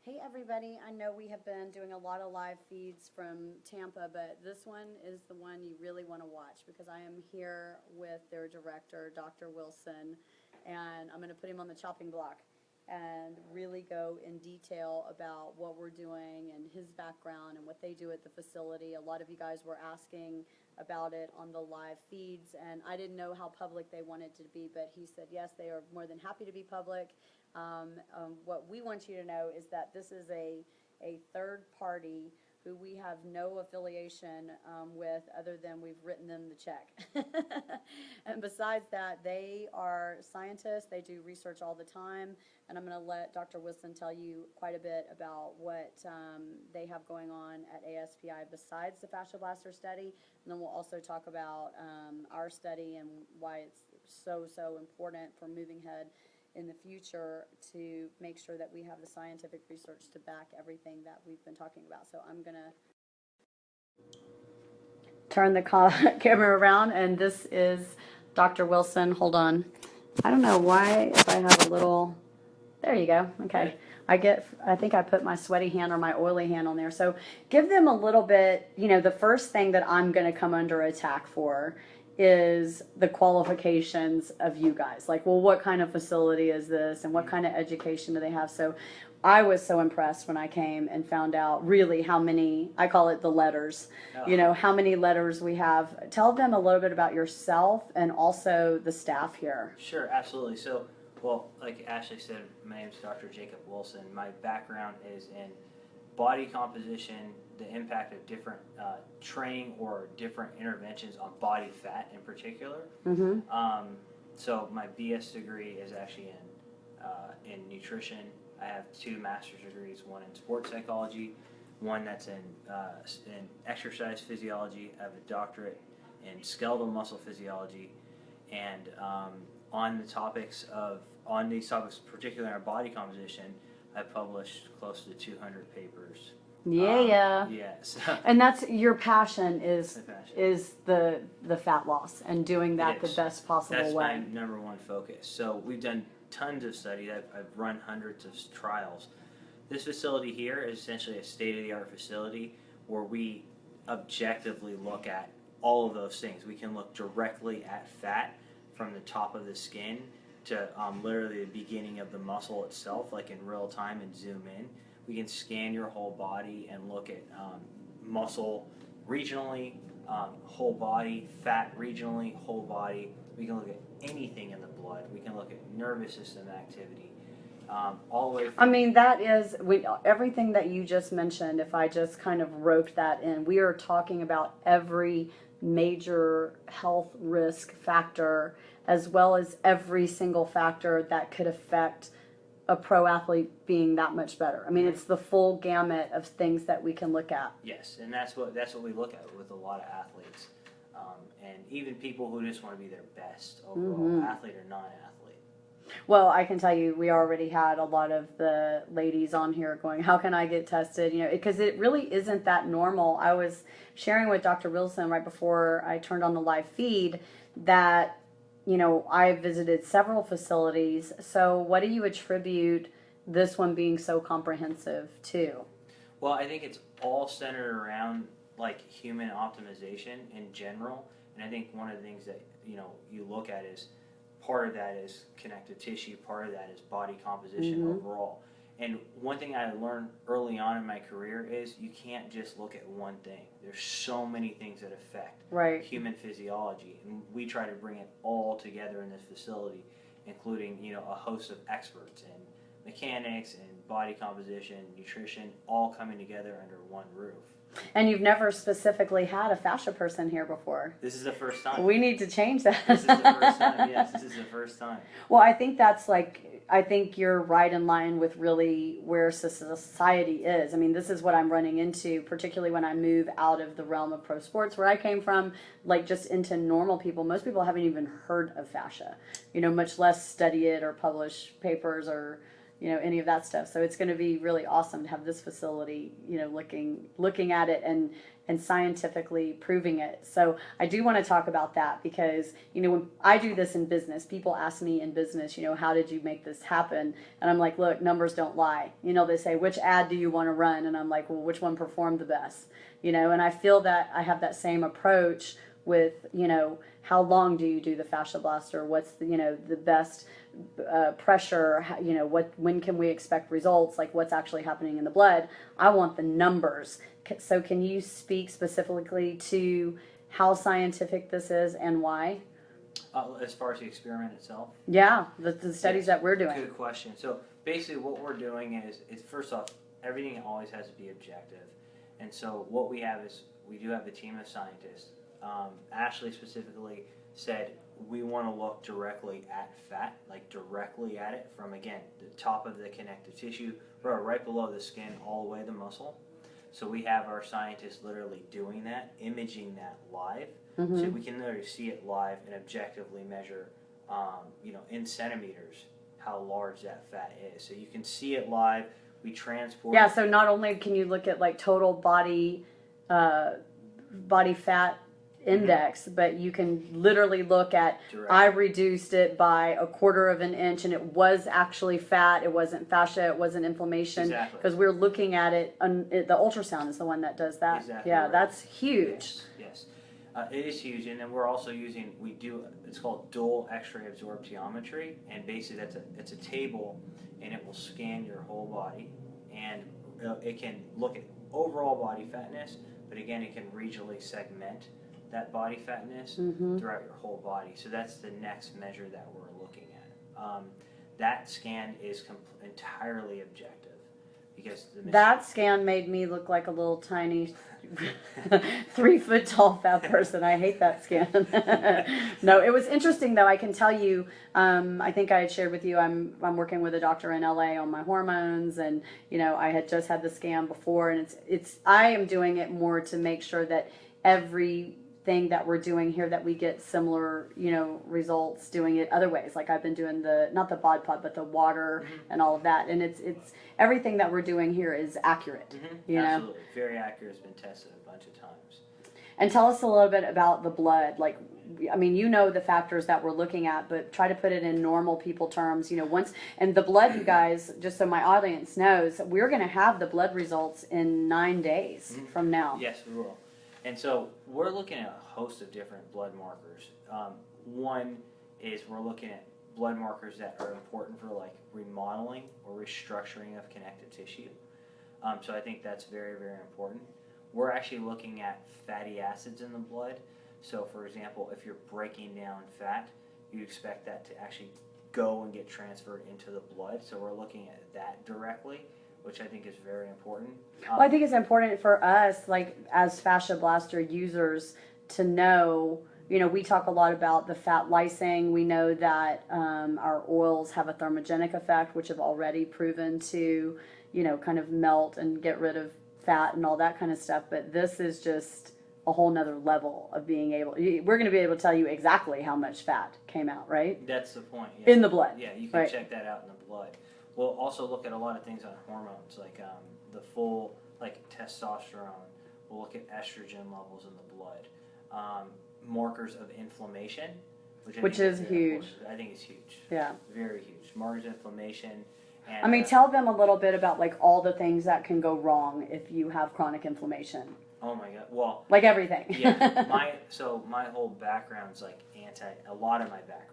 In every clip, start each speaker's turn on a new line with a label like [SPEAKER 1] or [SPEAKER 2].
[SPEAKER 1] Hey everybody, I know we have been doing a lot of live feeds from Tampa, but this one is the one you really want to watch because I am here with their director, Dr. Wilson, and I'm going to put him on the chopping block and really go in detail about what we're doing and his background and what they do at the facility. A lot of you guys were asking about it on the live feeds, and I didn't know how public they wanted to be, but he said yes, they are more than happy to be public. What we want you to know is that this is a third party who we have no affiliation with other than we've written them the check. And besides that, they are scientists. They do research all the time. And I'm going to let Dr. Wilson tell you quite a bit about what they have going on at ASPI besides the fascia blaster study. And then we'll also talk about our study and why it's so important for moving ahead in the future to make sure that we have the scientific research to back everything that we've been talking about. So I'm going to turn the camera around, and this is Dr. Wilson. Hold on. I don't know why if I have a little, there you go. Okay. I think I put my sweaty hand or my oily hand on there. So give them a little bit, the first thing that I'm going to come under attack for is the qualifications of you guys. Like, well, what kind of facility is this and what kind of education do they have? So I was so impressed when I came and found out really how many, I call it the letters, how many letters we have. Tell them a little bit about yourself and also the staff here.
[SPEAKER 2] Sure, absolutely. So, well, like Ashley said, my name is Dr. Jacob Wilson. My background is in body composition, the impact of different training or different interventions on body fat in particular.
[SPEAKER 1] Mm-hmm.
[SPEAKER 2] So my BS degree is actually in nutrition. I have 2 master's degrees, one in sports psychology, one that's in exercise physiology. I have a doctorate in skeletal muscle physiology, and on these topics, particularly in our body composition, I published close to 200 papers.
[SPEAKER 1] Yeah.
[SPEAKER 2] Yes.
[SPEAKER 1] And that's your passion is the fat loss and doing that the best possible way.
[SPEAKER 2] That's my number one focus. So we've done tons of studies. I've run hundreds of trials. This facility here is essentially a state-of-the-art facility where we objectively look at all of those things. We can look directly at fat from the top of the skin to literally the beginning of the muscle itself, like in real time, and zoom in. We can scan your whole body and look at muscle regionally, whole body, fat regionally, whole body. We can look at anything in the blood. We can look at nervous system activity, all the way from...
[SPEAKER 1] that is, everything that you just mentioned, if I just kind of roped that in, we are talking about every major health risk factor as well as every single factor that could affect a pro athlete being that much better. It's the full gamut of things that we can look at.
[SPEAKER 2] Yes, and that's what we look at with a lot of athletes, and even people who just want to be their best overall, athlete or non-athlete.
[SPEAKER 1] Well, I can tell you, we already had a lot of the ladies on here going, how can I get tested? Because it really isn't that normal. I was sharing with Dr. Wilson right before I turned on the live feed that I visited several facilities. So what do you attribute this one being so comprehensive to?
[SPEAKER 2] Well, I think it's all centered around like human optimization in general. And I think one of the things that, you look at is part of that is connective tissue, part of that is body composition overall. And one thing I learned early on in my career is you can't just look at one thing. There's so many things that affect human physiology, and we try to bring it all together in this facility, including a host of experts in mechanics and body composition, nutrition, all coming together under one roof.
[SPEAKER 1] And you've never specifically had a fascia person here before.
[SPEAKER 2] This is the first time.
[SPEAKER 1] We need to change that.
[SPEAKER 2] This is the first time. Yes, this is the first time.
[SPEAKER 1] Well, I think you're right in line with really where society is. This is what I'm running into, particularly when I move out of the realm of pro sports, where I came from, like just into normal people. Most people haven't even heard of fascia, much less study it or publish papers or, any of that stuff. So it's going to be really awesome to have this facility, looking at it and scientifically proving it. So I do want to talk about that because, when I do this in business, people ask me in business, how did you make this happen? And I'm like, look, numbers don't lie. They say, which ad do you want to run? And I'm like, well, which one performed the best? And I feel that I have that same approach with, how long do you do the fascia blaster? What's the best pressure? When can we expect results? Like what's actually happening in the blood? I want the numbers. So can you speak specifically to how scientific this is and why?
[SPEAKER 2] As far as the experiment itself?
[SPEAKER 1] Yeah, the studies that we're doing.
[SPEAKER 2] Good question. So basically what we're doing is first off, everything always has to be objective. And so what we have is we do have a team of scientists. Ashley specifically said we want to look directly at fat, like directly at it from, again, the top of the connective tissue, right below the skin, all the way to the muscle. So we have our scientists literally doing that, imaging that live, so we can literally see it live and objectively measure, in centimeters, how large that fat is. So you can see it live. We transport.
[SPEAKER 1] Yeah. So not only can you look at like total body fat index, but you can literally look at I reduced it by 1/4 of an inch and it was actually fat, it wasn't fascia, it wasn't inflammation, because we're looking at it, the ultrasound is the one that does that. That's huge.
[SPEAKER 2] Yes. It is huge. And then we're also using, it's called dual x-ray absorptiometry, and basically it's a table and it will scan your whole body, and it can look at overall body fatness, but again it can regionally segment that body fatness throughout your whole body. So that's the next measure that we're looking at. That scan is entirely objective because
[SPEAKER 1] that scan made me look like a little tiny 3 foot tall fat person. I hate that scan. No, it was interesting though. I can tell you, I think I had shared with you, I'm working with a doctor in LA on my hormones, and I had just had the scan before, and I am doing it more to make sure that everything that we're doing here, that we get similar, results doing it other ways. Like I've been doing not the bod pod, but the water and all of that. And it's everything that we're doing here is accurate.
[SPEAKER 2] Absolutely. Very accurate. It's been tested a bunch of times.
[SPEAKER 1] And tell us a little bit about the blood. Like, the factors that we're looking at, but try to put it in normal people terms, and the blood, you guys, just so my audience knows, we're going to have the blood results in 9 days from now.
[SPEAKER 2] Yes, we will. And so we're looking at a host of different blood markers. One is we're looking at blood markers that are important for like remodeling or restructuring of connective tissue. So I think that's very, very important. We're actually looking at fatty acids in the blood. So for example, if you're breaking down fat, you expect that to actually go and get transferred into the blood. So we're looking at that directly, which I think is very important.
[SPEAKER 1] Well, I think it's important for us, like as fascia blaster users, to know, we talk a lot about the fat lysing. We know that our oils have a thermogenic effect, which have already proven to, kind of melt and get rid of fat and all that kind of stuff. But this is just a whole nother level of being able, we're going to be able to tell you exactly how much fat came out, right?
[SPEAKER 2] That's the point. Yeah.
[SPEAKER 1] In the blood.
[SPEAKER 2] Yeah, you can check that out in the blood. We'll also look at a lot of things on hormones, like the full, like testosterone. We'll look at estrogen levels in the blood. Markers of inflammation, which is huge. I think it's huge. Yeah. Very huge. Markers of inflammation. And,
[SPEAKER 1] tell them a little bit about like all the things that can go wrong if you have chronic inflammation.
[SPEAKER 2] Oh my God. Well.
[SPEAKER 1] Like everything.
[SPEAKER 2] Yeah. My whole background's like a lot of my background.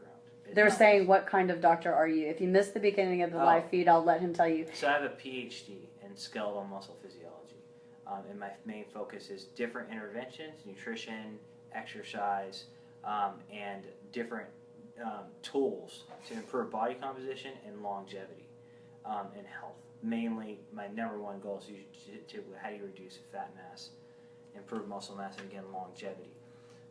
[SPEAKER 1] They're saying, what kind of doctor are you? If you missed the beginning of the live feed, I'll let him tell you.
[SPEAKER 2] So I have a PhD in skeletal muscle physiology. And my main focus is different interventions, nutrition, exercise, and different tools to improve body composition and longevity and health. Mainly, my number one goal is to how do you reduce fat mass, improve muscle mass, and again, longevity.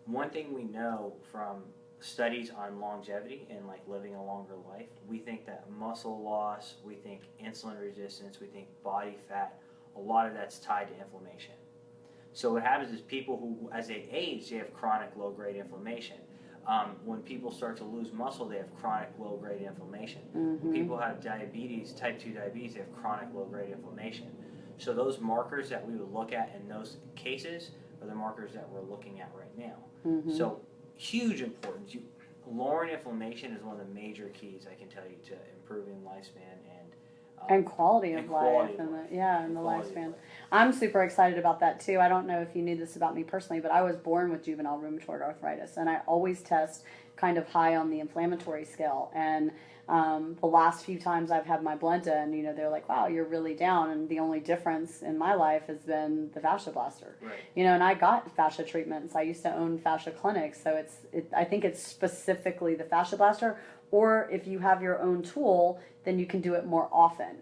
[SPEAKER 2] One thing we know from studies on longevity and like living a longer life, we think that muscle loss, we think insulin resistance, we think body fat, a lot of that's tied to inflammation. So what happens is people who, as they age, they have chronic low-grade inflammation. When people start to lose muscle, they have chronic low-grade inflammation. When
[SPEAKER 1] Mm-hmm.
[SPEAKER 2] people have diabetes, type 2 diabetes, they have chronic low-grade inflammation. So those markers that we would look at in those cases are the markers that we're looking at right now.
[SPEAKER 1] Mm-hmm.
[SPEAKER 2] So huge importance. Lowering inflammation is one of the major keys, I can tell you, to improving lifespan
[SPEAKER 1] And quality of life,
[SPEAKER 2] quality of life.
[SPEAKER 1] and the
[SPEAKER 2] Quality of
[SPEAKER 1] lifespan.
[SPEAKER 2] life.
[SPEAKER 1] I'm super excited about that too. I don't know if you knew this about me personally, but I was born with juvenile rheumatoid arthritis, and I always test kind of high on the inflammatory scale. And the last few times I've had my blood done, they're like, "Wow, you're really down." And the only difference in my life has been the fascia blaster.
[SPEAKER 2] Right.
[SPEAKER 1] And I got fascia treatments. I used to own fascia clinics, so I think it's specifically the fascia blaster. Or if you have your own tool, then you can do it more often.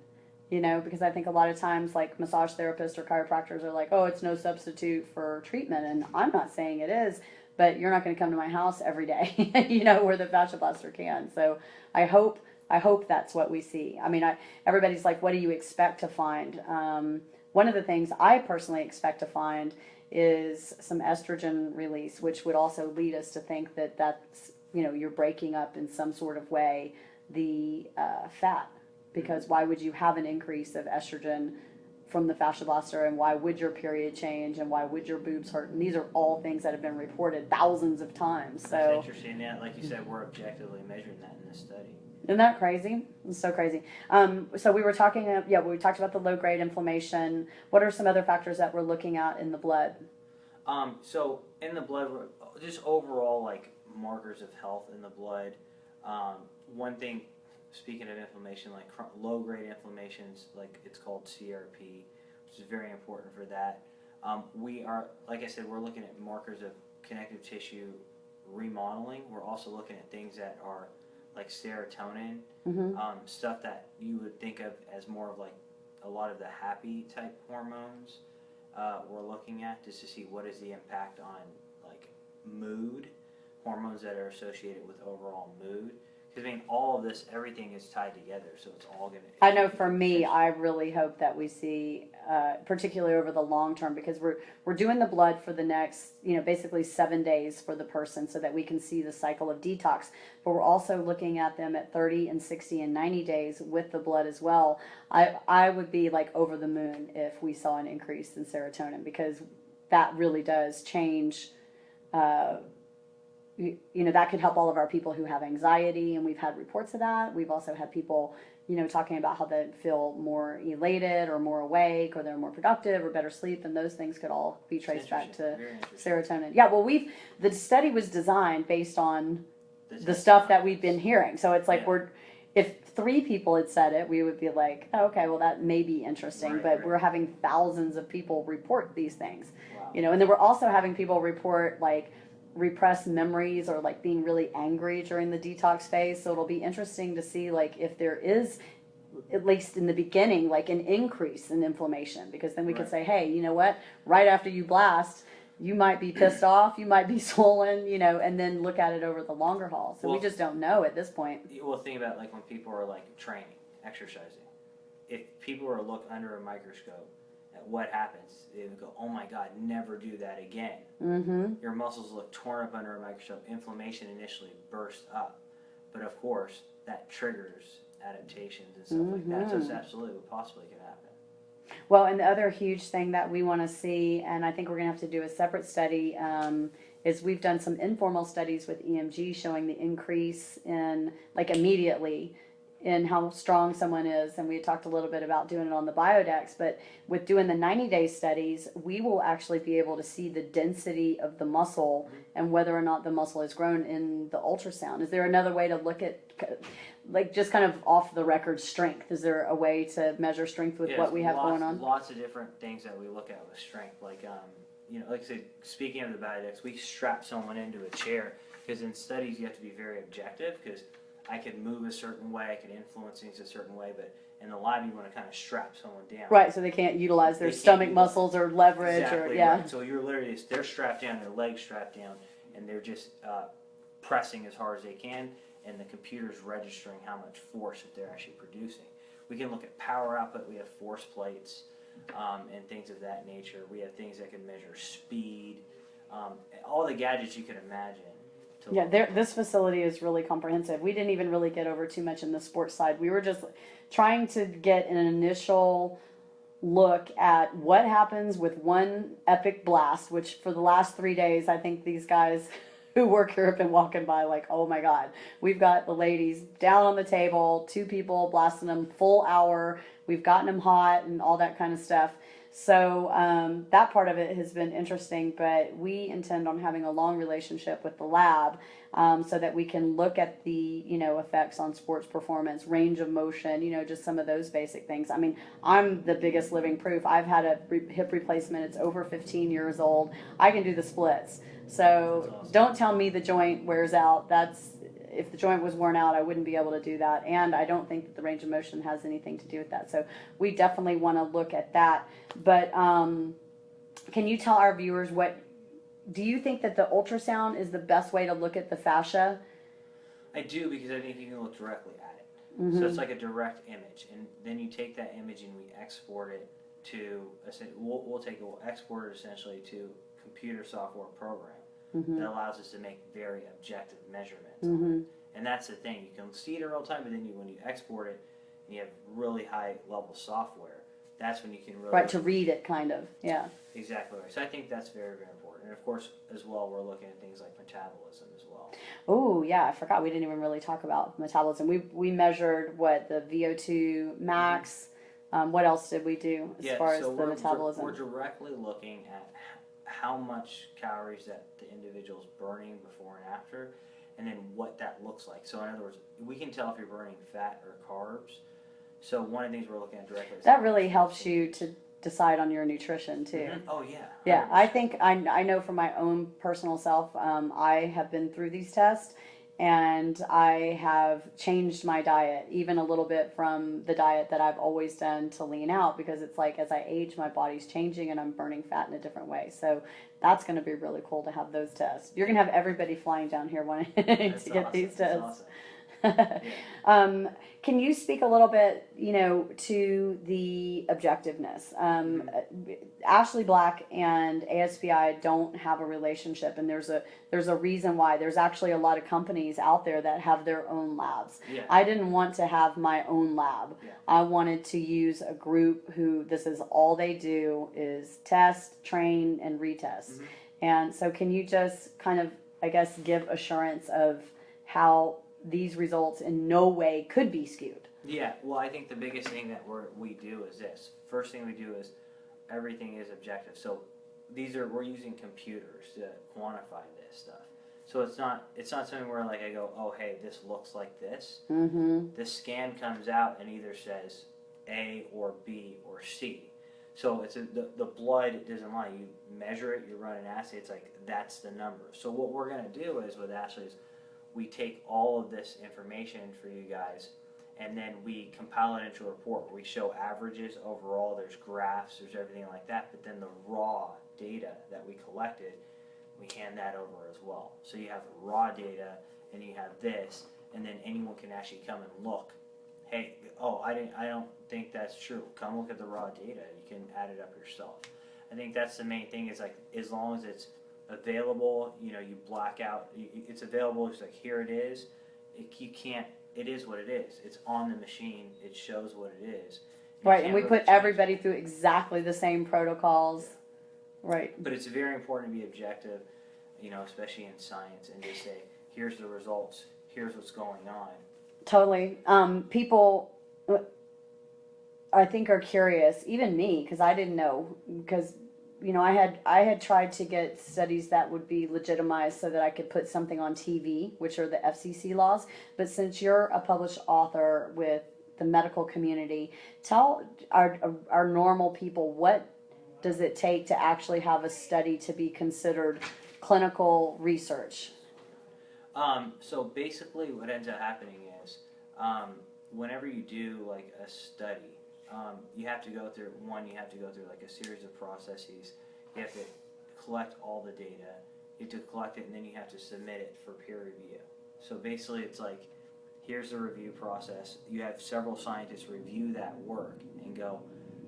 [SPEAKER 1] Because I think a lot of times, like massage therapists or chiropractors are like, "Oh, it's no substitute for treatment," and I'm not saying it is, but you're not going to come to my house every day, where the fascia blaster can. So I hope that's what we see. I mean, everybody's like, "What do you expect to find?" One of the things I personally expect to find is some estrogen release, which would also lead us to think that that's you're breaking up in some sort of way the fat. Because why would you have an increase of estrogen from the fascia blaster, and why would your period change, and why would your boobs hurt? And these are all things that have been reported thousands of times. So
[SPEAKER 2] that's interesting. Yeah, like you said, we're objectively measuring that in this study.
[SPEAKER 1] Isn't that crazy? It's so crazy. So we were talking, we talked about the low-grade inflammation. What are some other factors that we're looking at in the blood?
[SPEAKER 2] So in the blood, just overall like markers of health in the blood. One thing, speaking of inflammation, like low-grade inflammations, like it's called CRP, which is very important for that. We are, like I said, we're looking at markers of connective tissue remodeling. We're also looking at things that are like serotonin, stuff that you would think of as more of like a lot of the happy type hormones. We're looking at just to see what is the impact on like mood, hormones that are associated with overall mood. Because I mean, all of this, everything is tied together, so it's all going to...
[SPEAKER 1] I know for me, I really hope that we see, particularly over the long term, because we're doing the blood for the next, basically 7 days for the person so that we can see the cycle of detox. But we're also looking at them at 30 and 60 and 90 days with the blood as well. I would be like over the moon if we saw an increase in serotonin, because that really does change... that could help all of our people who have anxiety, and we've had reports of that. We've also had people, talking about how they feel more elated or more awake, or they're more productive or better sleep, and those things could all be traced back to serotonin. Yeah, well, the study was designed based on the stuff that we've been hearing. So it's like if 3 people had said it, we would be like, oh, okay, well, that may be interesting, but we're having thousands of people report these things.
[SPEAKER 2] Wow.
[SPEAKER 1] And then we're also having people report like repressed memories, or like being really angry during the detox phase. So it'll be interesting to see like if there is, at least in the beginning, like an increase in inflammation, because then we could say, hey, you know what, right after you blast, you might be pissed off, you might be swollen, and then look at it over the longer haul. So we just don't know at this point.
[SPEAKER 2] Well, think about like when people are like training, exercising. If people are look under a microscope at what happens, they would go, oh my God, never do that again.
[SPEAKER 1] Mm-hmm.
[SPEAKER 2] Your muscles look torn up under a microscope. Inflammation initially bursts up. But of course, that triggers adaptations and stuff like that. So it's absolutely possibly can happen.
[SPEAKER 1] Well, and the other huge thing that we want to see, and I think we're going to have to do a separate study, is we've done some informal studies with EMG showing the increase in, like immediately, in how strong someone is. And we had talked a little bit about doing it on the Biodex, but with doing the 90-day studies, we will actually be able to see the density of the muscle and whether or not the muscle has grown in the ultrasound. Is there another way to look at, like, just kind of off the record strength? Is there a way to measure strength with what we have going on?
[SPEAKER 2] Lots of different things that we look at with strength. Like, like I said, speaking of the Biodex, we strap someone into a chair, because in studies you have to be very objective, because I can move a certain way, I can influence things a certain way, but in the lab you want to kind of strap someone down.
[SPEAKER 1] Right, so they can't utilize their stomach muscles or leverage.
[SPEAKER 2] Exactly,
[SPEAKER 1] or
[SPEAKER 2] right. So you're literally, they're strapped down, their legs strapped down, and they're just pressing as hard as they can, and the computer's registering how much force that they're actually producing. We can look at power output, we have force plates, and things of that nature. We have things that can measure speed, all the gadgets you can imagine
[SPEAKER 1] Yeah, this facility is really comprehensive. We didn't even really get over too much in the sports side. We were just trying to get an initial look at what happens with one epic blast, which for the last 3 days, I think these guys who work here have been walking by like, oh my God, we've got the ladies down on the table, 2 people blasting them full hour. We've gotten them hot and all that kind of stuff. So that part of it has been interesting, but we intend on having a long relationship with the lab so that we can look at the, effects on sports performance, range of motion, just some of those basic things. I mean, I'm the biggest living proof. I've had a hip replacement. It's over 15 years old. I can do the splits. So
[SPEAKER 2] awesome.
[SPEAKER 1] Don't tell me the joint wears out. If the joint was worn out, I wouldn't be able to do that. And I don't think that the range of motion has anything to do with that. So we definitely want to look at that. But can you tell our viewers do you think that the ultrasound is the best way to look at the fascia?
[SPEAKER 2] I do, because I think you can look directly at it. So it's like a direct image. And then you take that image and we export it to, we'll export it essentially to computer software program. That allows us to make very objective measurements on it. And that's the thing. You can see it in real time, but then when you export it and you have really high level software, that's when you can really...
[SPEAKER 1] Right, to read it, kind of, yeah.
[SPEAKER 2] Exactly right. So I think that's very, very important. And of course, as well, we're looking at things like metabolism as well.
[SPEAKER 1] Oh, yeah, I forgot. We didn't even really talk about metabolism. We measured, the VO2 max. What else did we do as far as the metabolism?
[SPEAKER 2] We're directly looking at how much calories that the individual's burning before and after, and then what that looks like. So in other words, we can tell if you're burning fat or carbs. So one of the things we're looking at directly is...
[SPEAKER 1] That really helps you to decide on your nutrition too.
[SPEAKER 2] Oh yeah. 100%.
[SPEAKER 1] Yeah, I think I know from my own personal self, I have been through these tests, and I have changed my diet even a little bit from the diet that I've always done to lean out, because it's like as I age, my body's changing and I'm burning fat in a different way. So that's going to be really cool to have those tests. You're going to have everybody flying down here wanting to get these tests.
[SPEAKER 2] Awesome.
[SPEAKER 1] Can you speak a little bit, to the objectiveness? Ashley Black and ASPI don't have a relationship, and there's a reason why. There's actually a lot of companies out there that have their own labs.
[SPEAKER 2] Yeah.
[SPEAKER 1] I didn't want to have my own lab.
[SPEAKER 2] Yeah.
[SPEAKER 1] I wanted to use a group who this is all they do is test, train, and retest. And so can you just kind of, I guess, give assurance of how these results in no way could be skewed?
[SPEAKER 2] Yeah, well, I think the biggest thing that we do is this. First thing we do is everything is objective. So we're using computers to quantify this stuff. So it's not something where like I go, oh hey, this looks like this. The scan comes out and either says A or B or C. So it's the blood doesn't lie. You measure it, you run an assay. It's like that's the number. So what we're gonna do is with Ashley is we take all of this information for you guys, and then we compile it into a report where we show averages overall. There's graphs, there's everything like that, but then the raw data that we collected, we hand that over as well. So you have raw data, and you have this, and then anyone can actually come and look. Hey, I don't think that's true. Come look at the raw data. You can add it up yourself. I think that's the main thing, is like as long as it's available, you black out. It's available. It's like here it is. It is what it is. It's on the machine. It shows what it is.
[SPEAKER 1] Right, and we put everybody through exactly the same protocols. Yeah. Right.
[SPEAKER 2] But it's very important to be objective, especially in science, and just say, here's the results. Here's what's going on.
[SPEAKER 1] Totally. People, I think, are curious. Even me, because I didn't know, because I had tried to get studies that would be legitimized so that I could put something on TV, which are the FCC laws. But since you're a published author with the medical community, tell our normal people, what does it take to actually have a study to be considered clinical research?
[SPEAKER 2] So basically what ends up happening is whenever you do like a study, you have to go through like a series of processes. You have to collect all the data. You have to collect it, and then you have to submit it for peer review. So basically it's like, here's the review process. You have several scientists review that work and go,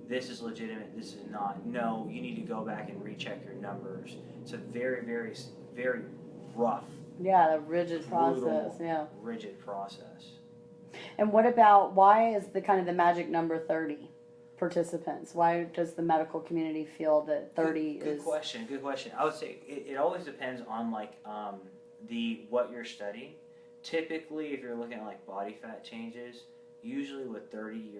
[SPEAKER 2] this is legitimate, this is not. No, you need to go back and recheck your numbers. It's a very, very, very rough
[SPEAKER 1] Yeah, the rigid
[SPEAKER 2] brutal,
[SPEAKER 1] process. Yeah.
[SPEAKER 2] rigid process.
[SPEAKER 1] And what about, why is the kind of the magic number 30 participants? Why does the medical community feel that 30
[SPEAKER 2] Good
[SPEAKER 1] is?
[SPEAKER 2] question. Good question. I would say it always depends on like the what you're studying. Typically, if you're looking at like body fat changes, usually with 30,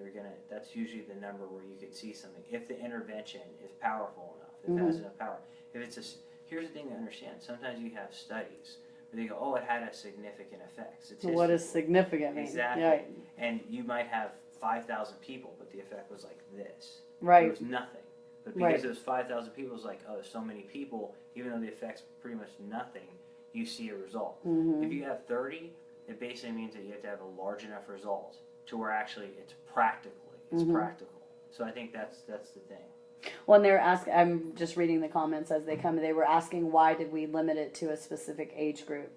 [SPEAKER 2] that's usually the number where you could see something. If the intervention is powerful enough, if it has enough power. If it's here's the thing to understand. Sometimes you have studies where they go, oh, it had a significant effect.
[SPEAKER 1] What does significant mean?
[SPEAKER 2] Exactly.
[SPEAKER 1] Yeah.
[SPEAKER 2] And you might have 5,000 people, but the effect was like this.
[SPEAKER 1] Right.
[SPEAKER 2] There was nothing. But because it was 5,000 people, it's like, oh, there's so many people, even though the effect's pretty much nothing, you see a result. If you have 30, it basically means that you have to have a large enough result to where actually it's practical. So I think that's the thing.
[SPEAKER 1] Well, and they're asking, I'm just reading the comments as they come, they were asking why did we limit it to a specific age group?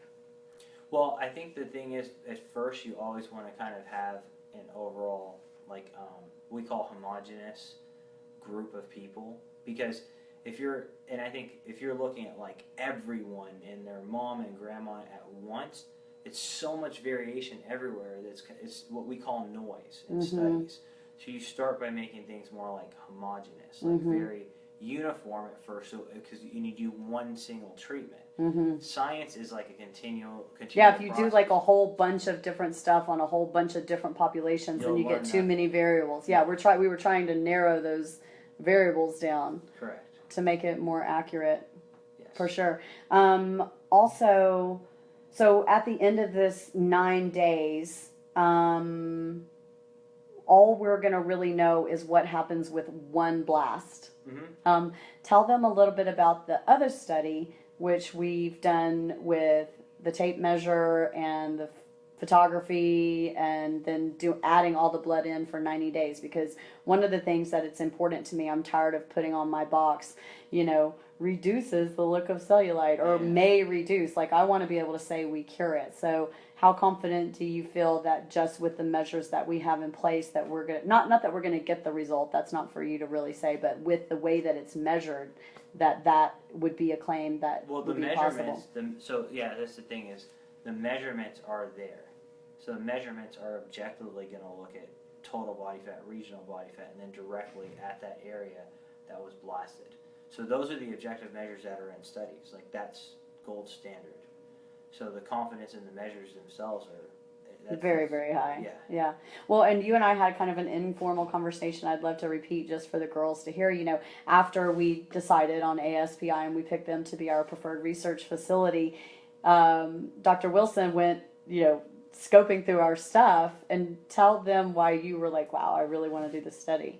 [SPEAKER 2] Well, I think the thing is, at first you always want to kind of have an overall, like, we call homogenous group of people, because I think if you're looking at like everyone and their mom and grandma at once, it's so much variation everywhere it's what we call noise in studies. So you start by making things more like homogenous, like very uniform at first, so because you do one single treatment. Science is like a continual
[SPEAKER 1] Yeah, if you
[SPEAKER 2] process.
[SPEAKER 1] do like a whole bunch of different stuff on a whole bunch of different populations, then you get too many variables. Yeah, we were trying to narrow those variables down.
[SPEAKER 2] Correct.
[SPEAKER 1] To make it more accurate.
[SPEAKER 2] Yes.
[SPEAKER 1] For sure. Also, so at the end of this 9 days, all we're going to really know is what happens with one blast. Tell them a little bit about the other study, which we've done with the tape measure and the photography, and then adding all the blood in for 90 days. Because one of the things that it's important to me, I'm tired of putting on my box, reduces the look of cellulite or may reduce. Like, I want to be able to say we cure it. So how confident do you feel that just with the measures that we have in place that we're going to, not that we're going to get the result, that's not for you to really say, but with the way that it's measured, that would be a claim that would be possible?
[SPEAKER 2] That's the thing is, the measurements are there. So the measurements are objectively going to look at total body fat, regional body fat, and then directly at that area that was blasted. So those are the objective measures that are in studies. Like, that's gold standard. So the confidence in the measures themselves are
[SPEAKER 1] very, very high.
[SPEAKER 2] Yeah.
[SPEAKER 1] Well, and you and I had kind of an informal conversation I'd love to repeat just for the girls to hear. After we decided on ASPI and we picked them to be our preferred research facility, Dr. Wilson went, scoping through our stuff, and tell them why you were like, wow, I really want to do this study.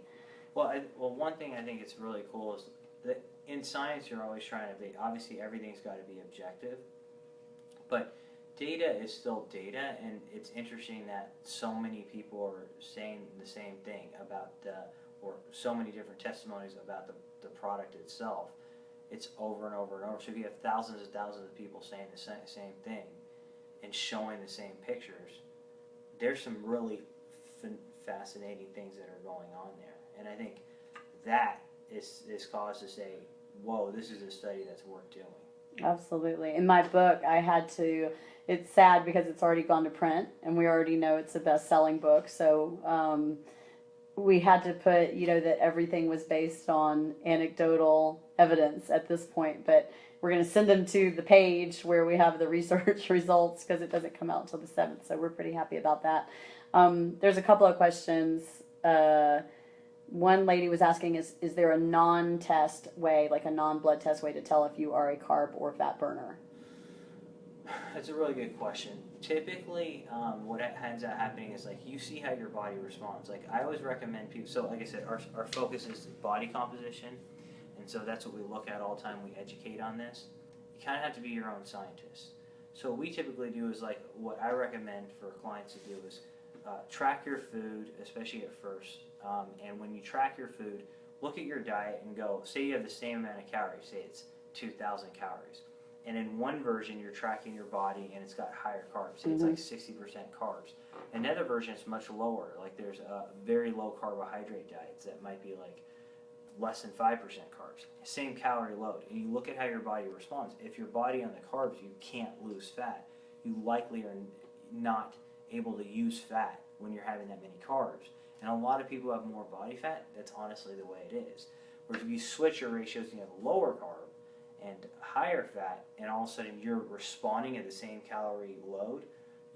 [SPEAKER 2] Well, one thing I think it's really cool is that in science you're always trying to be, obviously everything's got to be objective, but data is still data, and it's interesting that so many people are saying the same thing about or so many different testimonies about the product itself. It's over and over and over. So if you have thousands and thousands of people saying the same thing and showing the same pictures, there's some really fascinating things that are going on there. And I think that is cause to say, whoa, this is a study that's worth doing.
[SPEAKER 1] Absolutely. In my book, it's sad because it's already gone to print, and we already know it's a best-selling book. So we had to put, that everything was based on anecdotal evidence at this point. But we're going to send them to the page where we have the research results, because it doesn't come out until the 7th. So we're pretty happy about that. There's a couple of questions. One lady was asking, is there a non-test way, like a non-blood test way, to tell if you are a carb or fat burner?
[SPEAKER 2] That's a really good question. Typically, what ends up happening is, like, you see how your body responds. Like, I always recommend people, so like I said, our focus is body composition, and so that's what we look at all the time. We educate on this. You kind of have to be your own scientist. So what we typically do is, like, what I recommend for clients to do is track your food, especially at first. And when you track your food, look at your diet and go, say you have the same amount of calories, say it's 2,000 calories. And in one version, you're tracking your body and it's got higher carbs. Say it's like 60% carbs. Another version is much lower. Like, there's very low carbohydrate diets that might be like less than 5% carbs, same calorie load, and you look at how your body responds. If your body on the carbs, you can't lose fat, you likely are not able to use fat when you're having that many carbs. And a lot of people have more body fat. That's honestly the way it is. Whereas if you switch your ratios and you have lower carb and higher fat, and all of a sudden you're responding at the same calorie load,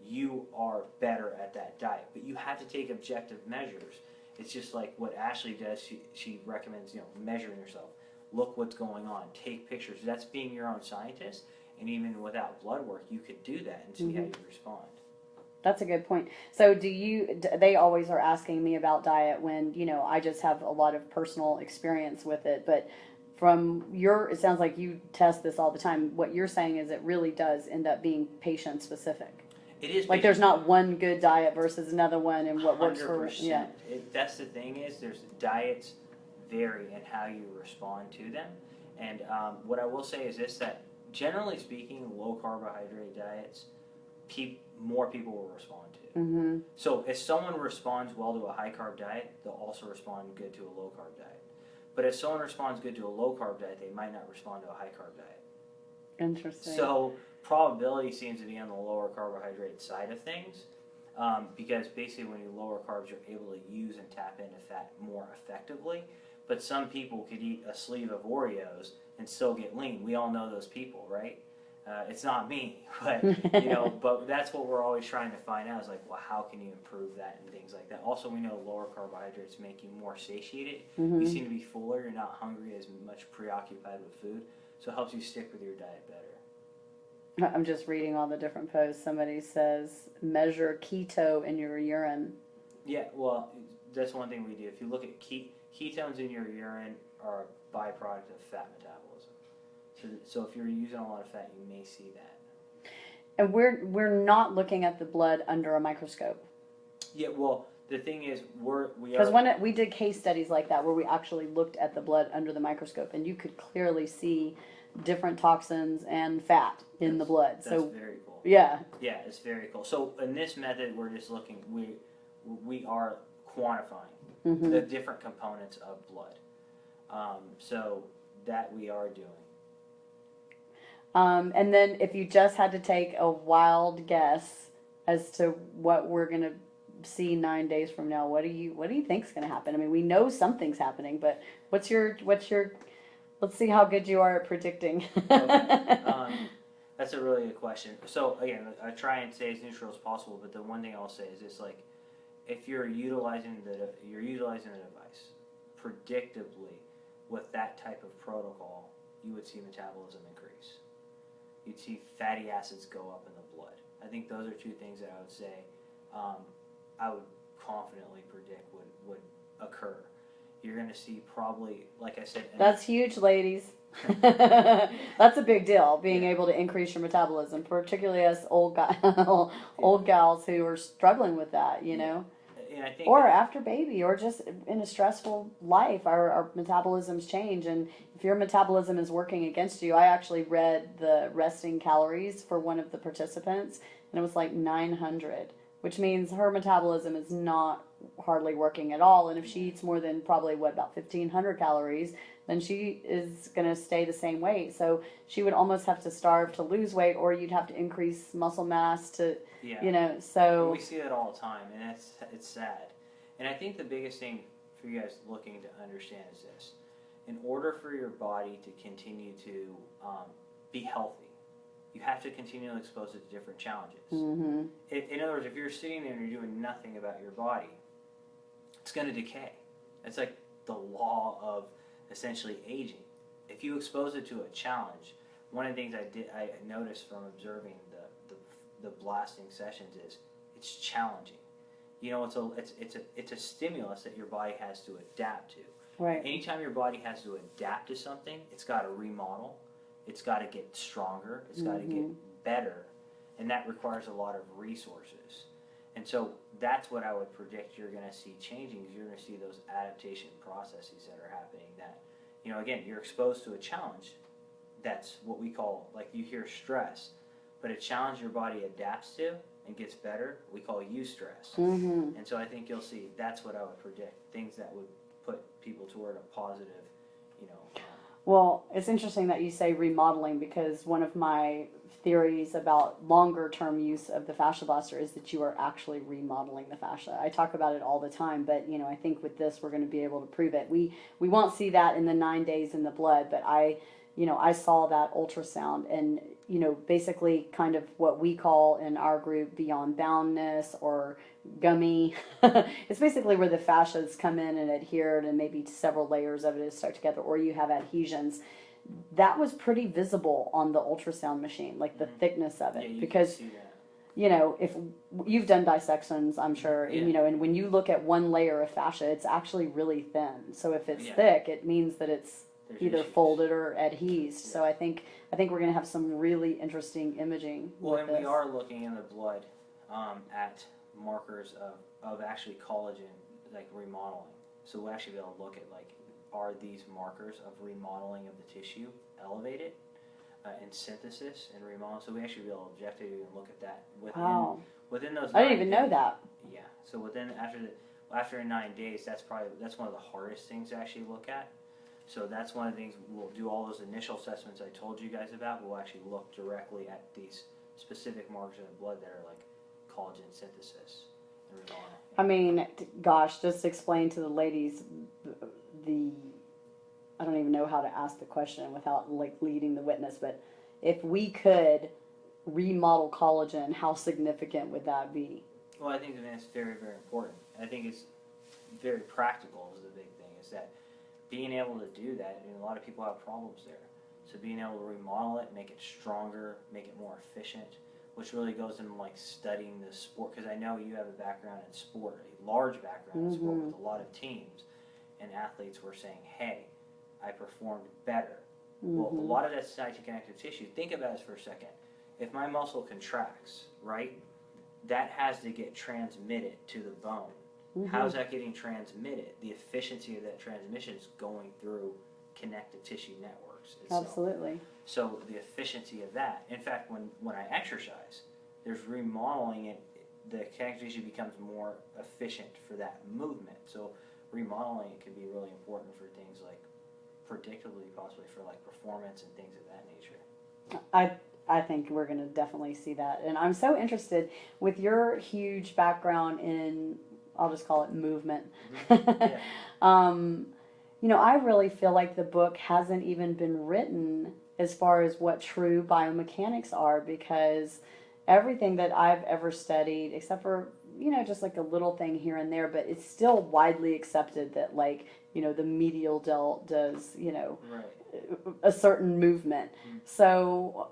[SPEAKER 2] you are better at that diet. But you have to take objective measures. It's just like what Ashley does. She recommends, measuring yourself. Look what's going on. Take pictures. That's being your own scientist. And even without blood work, you could do that and see how you respond.
[SPEAKER 1] That's a good point. So they always are asking me about diet when, I just have a lot of personal experience with it. But from it sounds like you test this all the time. What you're saying is it really does end up being patient specific.
[SPEAKER 2] It is
[SPEAKER 1] like there's not one good diet versus another one and what works for,
[SPEAKER 2] 100%. That's the thing is there's diets vary in how you respond to them. And what I will say is this, that generally speaking, low carbohydrate diets, more people will respond to.
[SPEAKER 1] Mm-hmm.
[SPEAKER 2] So if someone responds well to a high carb diet, they'll also respond good to a low carb diet. But if someone responds good to a low carb diet, they might not respond to a high carb diet.
[SPEAKER 1] Interesting.
[SPEAKER 2] So probability seems to be on the lower carbohydrate side of things, because basically when you lower carbs, you're able to use and tap into fat more effectively. But some people could eat a sleeve of Oreos and still get lean. We all know those people, right? It's not me, but but that's what we're always trying to find out is like, well, how can you improve that and things like that. Also, we know lower carbohydrates make you more satiated.
[SPEAKER 1] Mm-hmm.
[SPEAKER 2] You seem to be fuller. You're not hungry as much, preoccupied with food, so it helps you stick with your diet better.
[SPEAKER 1] I'm just reading all the different posts. Somebody says measure keto in your urine.
[SPEAKER 2] Yeah, well, that's one thing we do. If you look at ketones in your urine are a byproduct of fat metabolism. So if you're using a lot of fat, you may see that.
[SPEAKER 1] And we're not looking at the blood under a microscope.
[SPEAKER 2] Yeah, well, the thing is, we are
[SPEAKER 1] because when we did case studies like that where we actually looked at the blood under the microscope, and you could clearly see different toxins and fat in the blood.
[SPEAKER 2] That's
[SPEAKER 1] so
[SPEAKER 2] very cool.
[SPEAKER 1] Yeah.
[SPEAKER 2] Yeah, it's very cool. So in this method, we're just looking. We are quantifying the different components of blood. So that we are doing.
[SPEAKER 1] And then if you just had to take a wild guess as to what we're going to see 9 days from now, what do you think is going to happen? I mean, we know something's happening, but what's your let's see how good you are at predicting.
[SPEAKER 2] That's a really good question. So again, I try and stay as neutral as possible, but the one thing I'll say is it's like if you're utilizing the device predictably with that type of protocol, you would see metabolism increase. You'd see fatty acids go up in the blood. I think those are two things that I would say I would confidently predict would occur. You're going to see probably, like I said...
[SPEAKER 1] That's huge, ladies. That's a big deal, being able to increase your metabolism, particularly as old gals who are struggling with that, know?
[SPEAKER 2] And I think
[SPEAKER 1] or after baby, or just in a stressful life, our metabolisms change. And if your metabolism is working against you, I actually read the resting calories for one of the participants, and it was like 900, which means her metabolism is not hardly working at all. And if she eats more than probably, about 1,500 calories, then she is going to stay the same weight. So she would almost have to starve to lose weight, or you'd have to increase muscle mass to, so...
[SPEAKER 2] And we see that all the time, and it's sad. And I think the biggest thing for you guys looking to understand is this. In order for your body to continue to be healthy, you have to continually expose it to different challenges.
[SPEAKER 1] Mm-hmm.
[SPEAKER 2] In other words, if you're sitting there and you're doing nothing about your body, it's going to decay. It's like the law of essentially aging. If you expose it to a challenge, one of the things I noticed from observing the blasting sessions is it's challenging. It's a stimulus that your body has to adapt to.
[SPEAKER 1] Right.
[SPEAKER 2] Anytime your body has to adapt to something, it's got to remodel, it's got to get stronger, it's got to get better, and that requires a lot of resources. And so that's what I would predict you're going to see changing, is you're going to see those adaptation processes that are happening that, again, you're exposed to a challenge. That's what we call, like you hear stress, but a challenge your body adapts to and gets better, we call eustress. And so I think you'll see that's what I would predict, things that would put people toward a positive, you know.
[SPEAKER 1] Well, it's interesting that you say remodeling, because one of my theories about longer term use of the fascia blaster is that you are actually remodeling the fascia. I talk about it all the time, but I think with this we're going to be able to prove it. We won't see that in the 9 days in the blood, but I saw that ultrasound, and basically kind of what we call in our group beyond boundness or gummy. It's basically where the fascias come in and adhered, and maybe several layers of it is stuck together, or you have adhesions. That was pretty visible on the ultrasound machine, like the thickness of it,
[SPEAKER 2] Yeah, you
[SPEAKER 1] because
[SPEAKER 2] can see that.
[SPEAKER 1] if you've done dissections, I'm sure,
[SPEAKER 2] Yeah.
[SPEAKER 1] and and when you look at one layer of fascia, it's actually really thin. So if it's
[SPEAKER 2] Yeah.
[SPEAKER 1] thick, it means that it's
[SPEAKER 2] There's
[SPEAKER 1] either
[SPEAKER 2] issues.
[SPEAKER 1] folded or adhesed.
[SPEAKER 2] Yeah.
[SPEAKER 1] So I think we're going to have some really interesting imaging.
[SPEAKER 2] Well,
[SPEAKER 1] with
[SPEAKER 2] and
[SPEAKER 1] this.
[SPEAKER 2] we are looking in the blood at markers of actually collagen, like remodeling. So we'll actually be able to look at, like, are these markers of remodeling of the tissue elevated in synthesis and remodeling? So we actually be able to objectively look at that within those.
[SPEAKER 1] I didn't even
[SPEAKER 2] 9
[SPEAKER 1] know
[SPEAKER 2] days.
[SPEAKER 1] that.
[SPEAKER 2] Yeah. So after 9 days, that's one of the hardest things to actually look at. So that's one of the things we'll do. All those initial assessments I told you guys about, we'll actually look directly at these specific markers in the blood that are like collagen synthesis and remodeling.
[SPEAKER 1] I mean, gosh, just explain to the ladies the. I don't even know how to ask the question without like leading the witness, but if we could remodel collagen, how significant would that be?
[SPEAKER 2] Well, I think that's very, very important. I think it's very practical is the big thing, is that being able to do that, a lot of people have problems there. So being able to remodel it, make it stronger, make it more efficient, which really goes into like studying the sport, because I know you have a background in sport, a large background in sport with a lot of teams, and athletes were saying, hey, I performed better. Well, a lot of that's tied to connective tissue. Think about this for a second. If my muscle contracts, right, that has to get transmitted to the bone. How's that getting transmitted? The efficiency of that transmission is going through connective tissue networks itself.
[SPEAKER 1] Absolutely.
[SPEAKER 2] So the efficiency of that. In fact, when I exercise, there's remodeling it. The connective tissue becomes more efficient for that movement. So remodeling it can be really important for things like predictably, possibly for like performance and things of that nature.
[SPEAKER 1] I think we're going to definitely see that. And I'm so interested with your huge background in, I'll just call it movement.
[SPEAKER 2] Yeah.
[SPEAKER 1] I really feel like the book hasn't even been written as far as what true biomechanics are, because everything that I've ever studied, except for, just like a little thing here and there, but it's still widely accepted that, like, the medial delt does,
[SPEAKER 2] Right.
[SPEAKER 1] a certain movement. So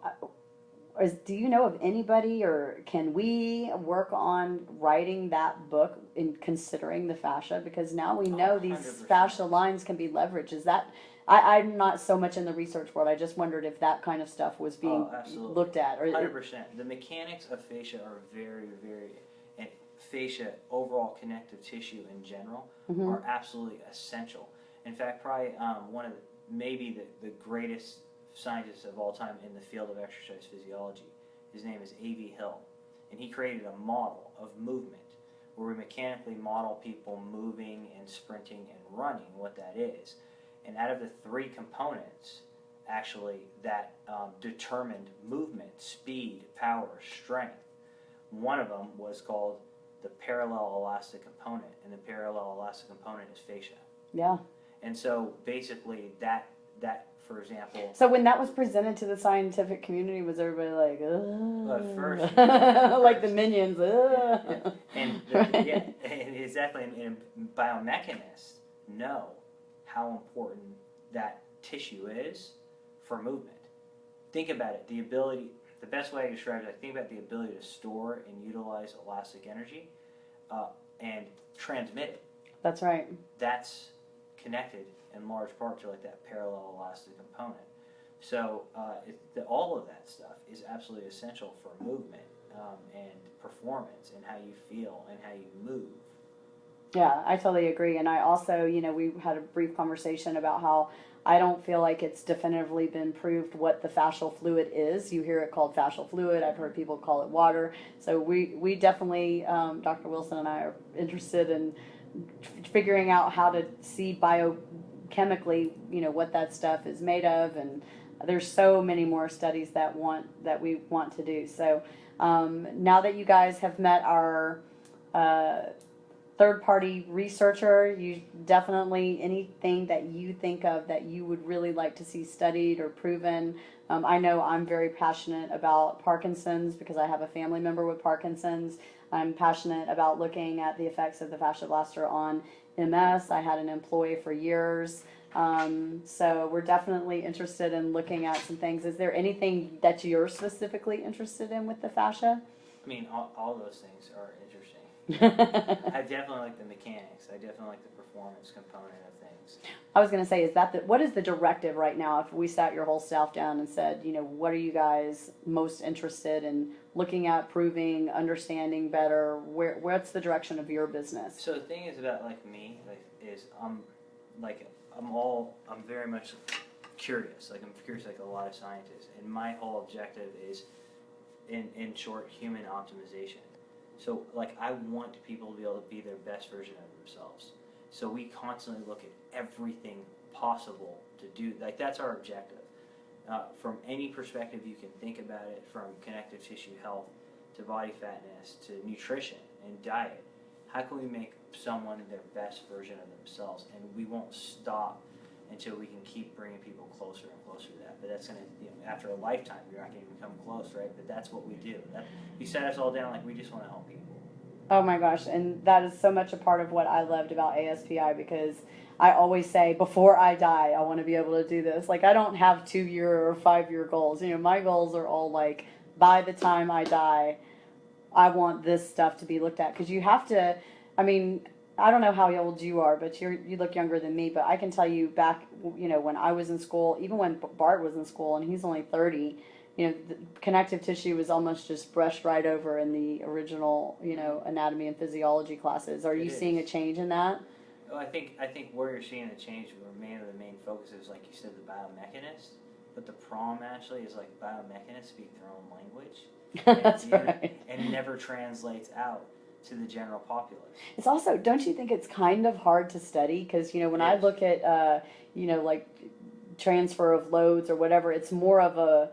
[SPEAKER 1] do you know of anybody, or can we work on writing that book in considering the fascia? Because now we know these
[SPEAKER 2] 100%.
[SPEAKER 1] fascia lines can be leveraged. Is that, I'm not so much in the research world. I just wondered if that kind of stuff was being looked at. Or
[SPEAKER 2] 100%. The mechanics of fascia are very, very, and fascia, overall connective tissue in general, are absolutely essential. In fact, probably one of maybe the greatest scientist of all time in the field of exercise physiology. His name is A.V. Hill, and he created a model of movement where we mechanically model people moving and sprinting and running, what that is. And out of the 3 components, actually, that determined movement, speed, power, strength, one of them was called the parallel elastic component, and the parallel elastic component is fascia.
[SPEAKER 1] Yeah.
[SPEAKER 2] And so basically that for example.
[SPEAKER 1] So when that was presented to the scientific community, was everybody like, ugh?
[SPEAKER 2] At first,
[SPEAKER 1] like the minions, ugh?
[SPEAKER 2] Yeah. And exactly. And biomechanists know how important that tissue is for movement. Think about it. The best way to describe it, I think about the ability to store and utilize elastic energy and transmit it.
[SPEAKER 1] That's right.
[SPEAKER 2] That's connected in large part to like that parallel elastic component. So all of that stuff is absolutely essential for movement and performance and how you feel and how you move.
[SPEAKER 1] Yeah, I totally agree. And I also, we had a brief conversation about how I don't feel like it's definitively been proved what the fascial fluid is. You hear it called fascial fluid. I've heard people call it water. So we definitely, Dr. Wilson and I are interested in figuring out how to see biochemically, what that stuff is made of, and there's so many more studies that we want to do. So now that you guys have met our third-party researcher, you definitely, anything that you think of that you would really like to see studied or proven. I know I'm very passionate about Parkinson's because I have a family member with Parkinson's. I'm passionate about looking at the effects of the fascia blaster on MS. I had an employee for years. So we're definitely interested in looking at some things. Is there anything that you're specifically interested in with the fascia?
[SPEAKER 2] I mean, all those things are interesting. I definitely like the mechanics. I definitely like the performance component of things.
[SPEAKER 1] I was going to say, what is the directive right now if we sat your whole staff down and said, what are you guys most interested in looking at, proving, understanding better? What's the direction of your business?
[SPEAKER 2] So the thing is about me, is I'm very much curious. I'm curious like a lot of scientists, and my whole objective is, in short, human optimization. So I want people to be able to be their best version of themselves. So we constantly look at everything possible to do. That's our objective. From any perspective you can think about it, from connective tissue health to body fatness to nutrition and diet. How can we make someone their best version of themselves? And we won't stop until we can keep bringing people closer and closer to that. But that's going to, after a lifetime, you're not going to even come close, right? But that's what we do. You sat us all down we just want to help people.
[SPEAKER 1] Oh my gosh, and that is so much a part of what I loved about ASPI, because I always say, before I die, I want to be able to do this. I don't have 2-year or 5-year goals. My goals are all by the time I die, I want this stuff to be looked at. Because you have to, I don't know how old you are, but you look younger than me. But I can tell you back, when I was in school, even when Bart was in school, and he's only 30, the connective tissue was almost just brushed right over in the original, anatomy and physiology classes. Are you seeing a change in that?
[SPEAKER 2] Well, I think where you're seeing a change, the main focus is, like you said, the biomechanist. But the problem actually is biomechanists speak their own language.
[SPEAKER 1] That's right.
[SPEAKER 2] And never translates out to the general populace.
[SPEAKER 1] It's also, don't you think it's kind of hard to study? Because, when I look at, transfer of loads or whatever, it's more of a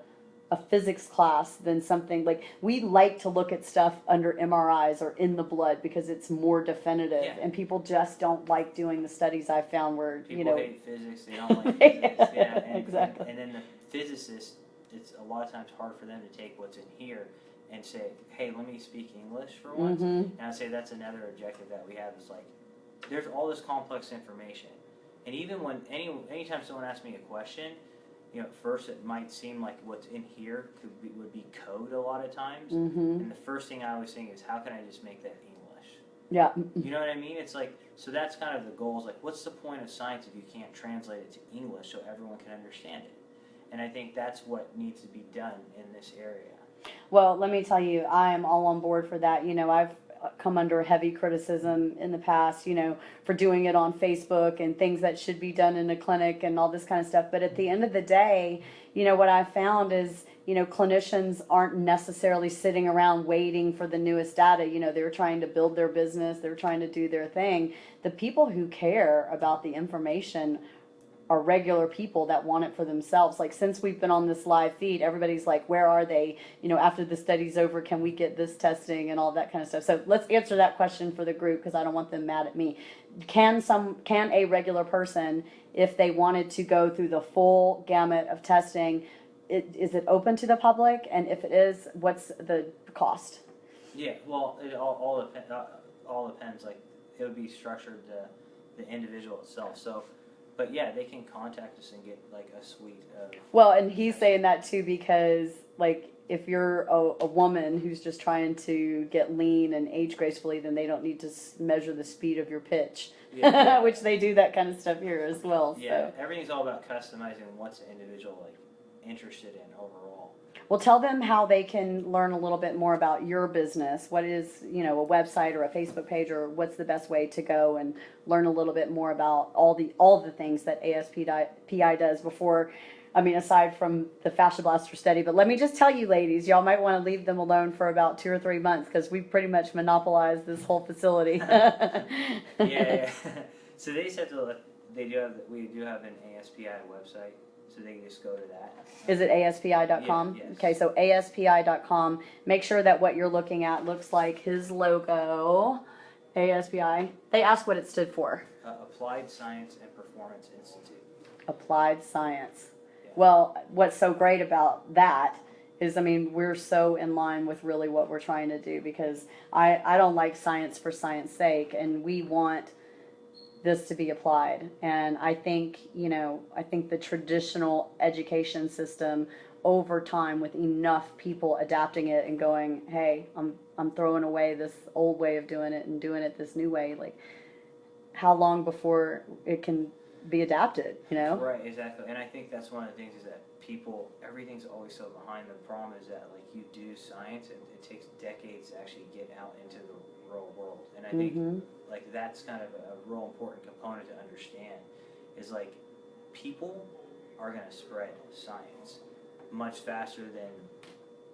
[SPEAKER 1] physics class than something we like to look at stuff under MRIs or in the blood because it's more definitive, and people just don't like doing the studies I've found where
[SPEAKER 2] people hate physics, they don't like physics,
[SPEAKER 1] exactly.
[SPEAKER 2] And then the physicists, it's a lot of times hard for them to take what's in here and say, hey, let me speak English for once. And I say that's another objective that we have is there's all this complex information, and even when anytime someone asks me a question, at first it might seem like what's in here would be code a lot of times. And the first thing I always think is, how can I just make that English?
[SPEAKER 1] Yeah.
[SPEAKER 2] You know what I mean? It's so that's kind of the goal is what's the point of science if you can't translate it to English so everyone can understand it? And I think that's what needs to be done in this area.
[SPEAKER 1] Well, let me tell you, I am all on board for that. I've come under heavy criticism in the past, for doing it on Facebook and things that should be done in a clinic and all this kind of stuff. But at the end of the day, what I found is, clinicians aren't necessarily sitting around waiting for the newest data. They're trying to build their business. They're trying to do their thing. The people who care about the information are regular people that want it for themselves. Since we've been on this live feed, everybody's where are they? After the study's over, can we get this testing and all that kind of stuff? So let's answer that question for the group, because I don't want them mad at me. Can a regular person, if they wanted to go through the full gamut of testing, is it open to the public? And if it is, what's the cost?
[SPEAKER 2] Yeah, well, it all depends. It would be structured the individual itself. So. But yeah, they can contact us and get a suite of. Well,
[SPEAKER 1] and he's saying that too because if you're a woman who's just trying to get lean and age gracefully, then they don't need to measure the speed of your pitch, which they do that kind of stuff here as well.
[SPEAKER 2] Yeah,
[SPEAKER 1] so.
[SPEAKER 2] Everything's all about customizing what's the individual interested in overall.
[SPEAKER 1] Well, tell them how they can learn a little bit more about your business. What is, a website or a Facebook page, or what's the best way to go and learn a little bit more about all the things that ASPI does before I mean, aside from the fascia blaster study. But let me just tell you, ladies, y'all might want to leave them alone for about 2 or 3 months because we've pretty much monopolized this whole facility.
[SPEAKER 2] Yeah. So they just have to look. We do have an ASPI website, so they can just go to that.
[SPEAKER 1] Is it aspi.com?
[SPEAKER 2] Yeah, yes.
[SPEAKER 1] Okay, so aspi.com. Make sure that what you're looking at looks like his logo. ASPI. They asked what it stood for.
[SPEAKER 2] Applied Science and Performance Institute.
[SPEAKER 1] Applied Science.
[SPEAKER 2] Yeah.
[SPEAKER 1] Well, what's so great about that is, I mean, we're so in line with really what we're trying to do, because I don't like science for science sake, and we want this to be applied. And I think, I think the traditional education system over time, with enough people adapting it and going, hey, I'm throwing away this old way of doing it and doing it this new way, like, how long before it can be adapted,
[SPEAKER 2] Right, exactly. And I think that's one of the things is that everything's always so behind. The problem is that, like, you do science and it takes decades to actually get out into the real world. And I think, like, that's kind of a real important component to understand is, like, people are going to spread science much faster than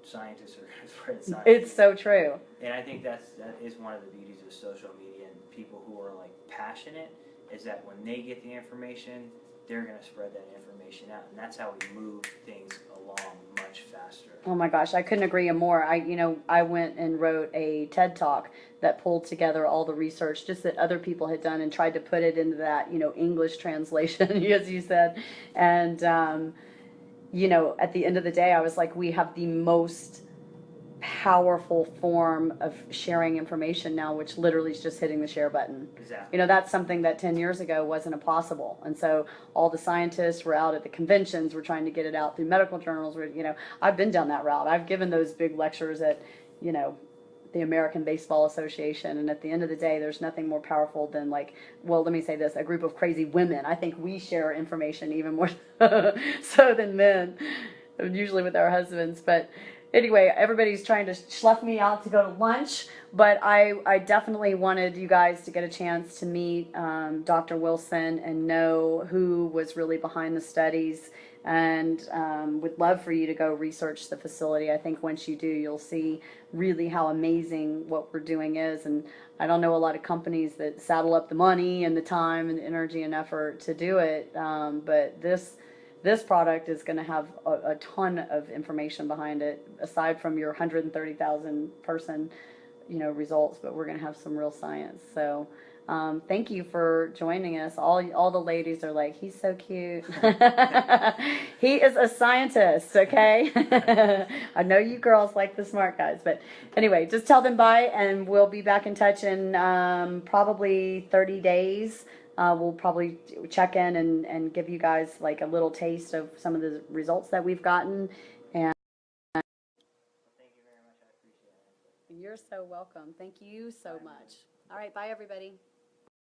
[SPEAKER 2] scientists are going to spread science.
[SPEAKER 1] It's so true.
[SPEAKER 2] And I think that is one of the beauties of social media and people who are, like, passionate, is that when they get the information, they're going to spread that information out, and that's how we move things along much faster.
[SPEAKER 1] Oh my gosh, I couldn't agree more. I went and wrote a TED Talk that pulled together all the research just that other people had done and tried to put it into that, English translation, as you said. And, at the end of the day, I was like, we have the most powerful form of sharing information now, which literally is just hitting the share button.
[SPEAKER 2] Exactly.
[SPEAKER 1] That's something that 10 years ago wasn't possible. And so all the scientists were out at the conventions, we're trying to get it out through medical journals. I've been down that route. I've given those big lectures at, the American Baseball Association. And at the end of the day, there's nothing more powerful than, like, well, let me say this, a group of crazy women. I think we share information even more so than men, usually with our husbands. But anyway, everybody's trying to schlepp me out to go to lunch, but I definitely wanted you guys to get a chance to meet Dr. Wilson and know who was really behind the studies, and would love for you to go research the facility. I think once you do, you'll see really how amazing what we're doing is. And I don't know a lot of companies that saddle up the money and the time and the energy and effort to do it, but this product is going to have a ton of information behind it, aside from your 130,000 person, results. But we're going to have some real science. So thank you for joining us. All the ladies are like, he's so cute. He is a scientist, okay? I know you girls like the smart guys. But anyway, just tell them bye, and we'll be back in touch in probably 30 days. We'll probably check in and give you guys like a little taste of some of the results that we've gotten. And
[SPEAKER 2] Thank you very much. I appreciate it.
[SPEAKER 1] you're so welcome. Thank you so much. All right, bye everybody.